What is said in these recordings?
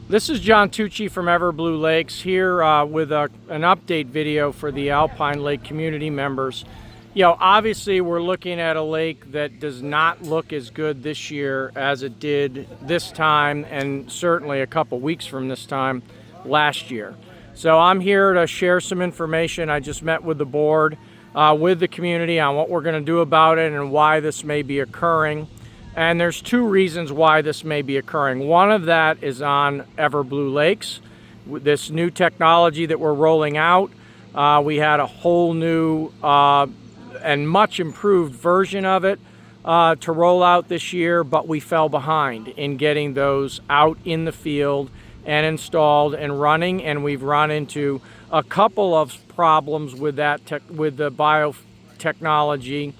This is John Tucci from Everblue Lakes here with an update video for the Alpine Lake community members. Obviously we're looking at a lake that does not look as good this year as it did this time, and certainly a couple weeks from this time last year. So I'm here to share some information. I just met with the board, with the community on what we're going to do about it and why this may be occurring. And there's two reasons why this may be occurring. One of that is on Everblue Lakes. With this new technology that we're rolling out, we had a whole new and much improved version of it to roll out this year, but we fell behind in getting those out in the field and installed and running, and we've run into a couple of problems with that with the biotechnology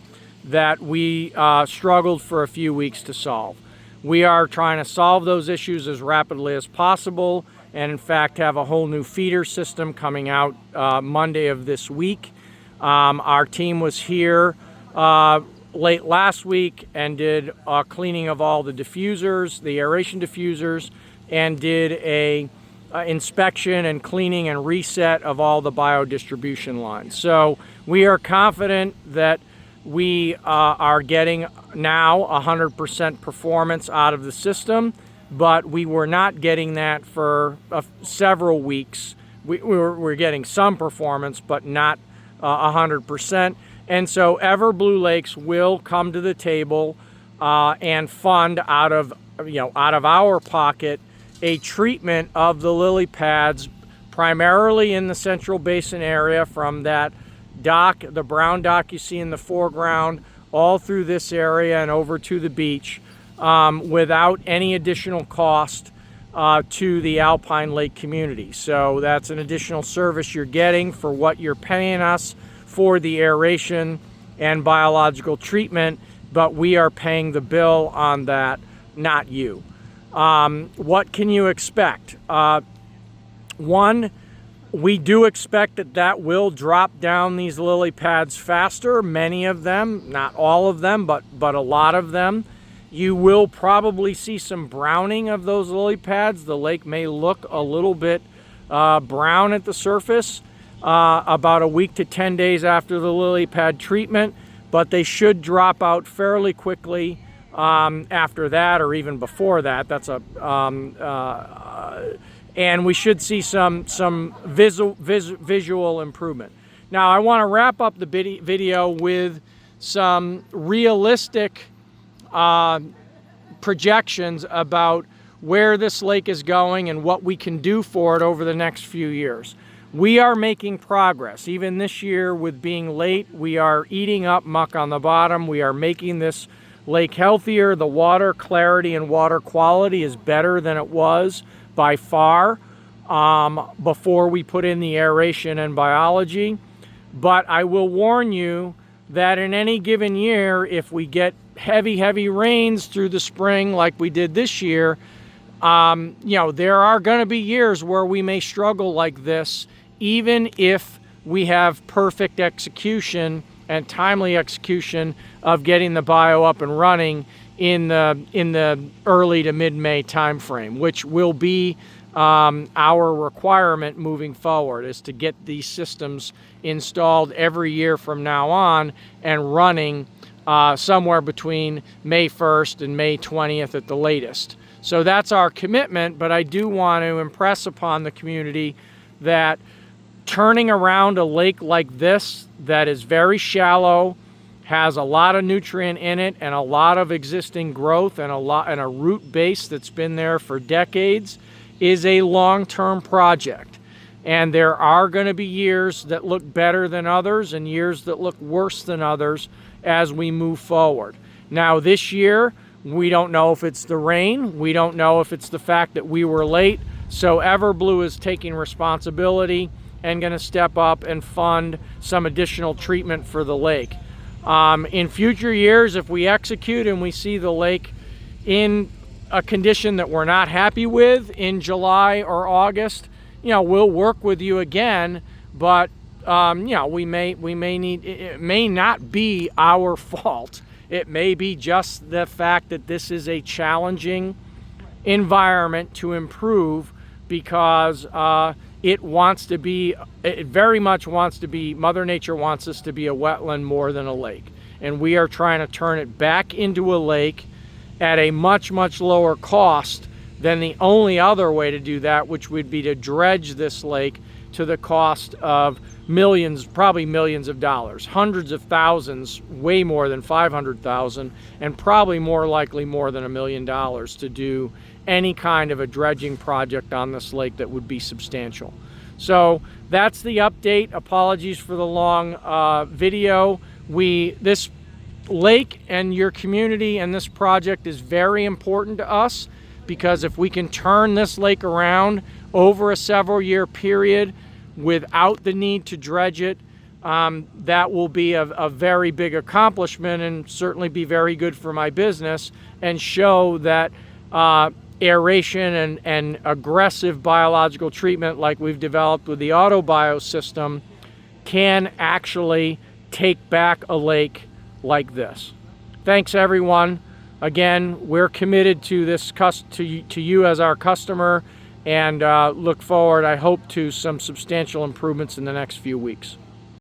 that we struggled for a few weeks to solve. We are trying to solve those issues as rapidly as possible, and in fact have a whole new feeder system coming out Monday of this week. Our team was here late last week and did a cleaning of all the diffusers, the aeration diffusers, and did a inspection and cleaning and reset of all the biodistribution lines. So we are confident that we are getting now 100% performance out of the system, but we were not getting that for several weeks. We're getting some performance, but not 100%. And so Everblue Lakes will come to the table and fund out of our pocket a treatment of the lily pads, primarily in the Central Basin area, from that dock, the brown dock you see in the foreground, all through this area and over to the beach, without any additional cost to the Alpine Lake community. So that's an additional service you're getting for what you're paying us for the aeration and biological treatment, but we are paying the bill on that, not you. What can you expect? One, we do expect that will drop down these lily pads faster. Many of them, not all of them, but a lot of them. You will probably see some browning of those lily pads. The lake may look a little bit brown at the surface about a week to 10 days after the lily pad treatment, but they should drop out fairly quickly after that, or even before that. That's and we should see some visual improvement. Now, I want to wrap up the video with some realistic projections about where this lake is going and what we can do for it over the next few years. We are making progress. Even this year, with being late, we are eating up muck on the bottom. We are making this lake healthier. The water clarity and water quality is better than it was by far before we put in the aeration and biology. But I will warn you that in any given year, if we get heavy rains through the spring like we did this year, there are going to be years where we may struggle like this, even if we have perfect execution and timely execution of getting the bio up and running in the early to mid-May timeframe, which will be our requirement moving forward, is to get these systems installed every year from now on and running somewhere between May 1st and May 20th at the latest. So that's our commitment, but I do want to impress upon the community that turning around a lake like this that is very shallow, has a lot of nutrient in it and a lot of existing growth and a root base that's been there for decades, is a long-term project. And there are going to be years that look better than others and years that look worse than others as we move forward. Now, this year, we don't know if it's the rain. We don't know if it's the fact that we were late. So Everblue is taking responsibility and going to step up and fund some additional treatment for the lake. In future years, if we execute and we see the lake in a condition that we're not happy with in July or August, we'll work with you again, but we may need, it may not be our fault. It may be just the fact that this is a challenging environment to improve because it very much wants to be, Mother Nature wants us to be a wetland more than a lake. And we are trying to turn it back into a lake at a much, much lower cost than the only other way to do that, which would be to dredge this lake to the cost of millions, probably millions of dollars, hundreds of thousands, way more than 500,000, and probably more likely more than $1 million to do any kind of a dredging project on this lake that would be substantial. So that's the update. Apologies for the long video. This lake and your community and this project is very important to us, because if we can turn this lake around over a several-year period without the need to dredge it, that will be a very big accomplishment, and certainly be very good for my business, and show that aeration and aggressive biological treatment like we've developed with the AutoBio system can actually take back a lake like this. Thanks, everyone. Again, we're committed to this to you as our customer, and look forward, I hope, to some substantial improvements in the next few weeks.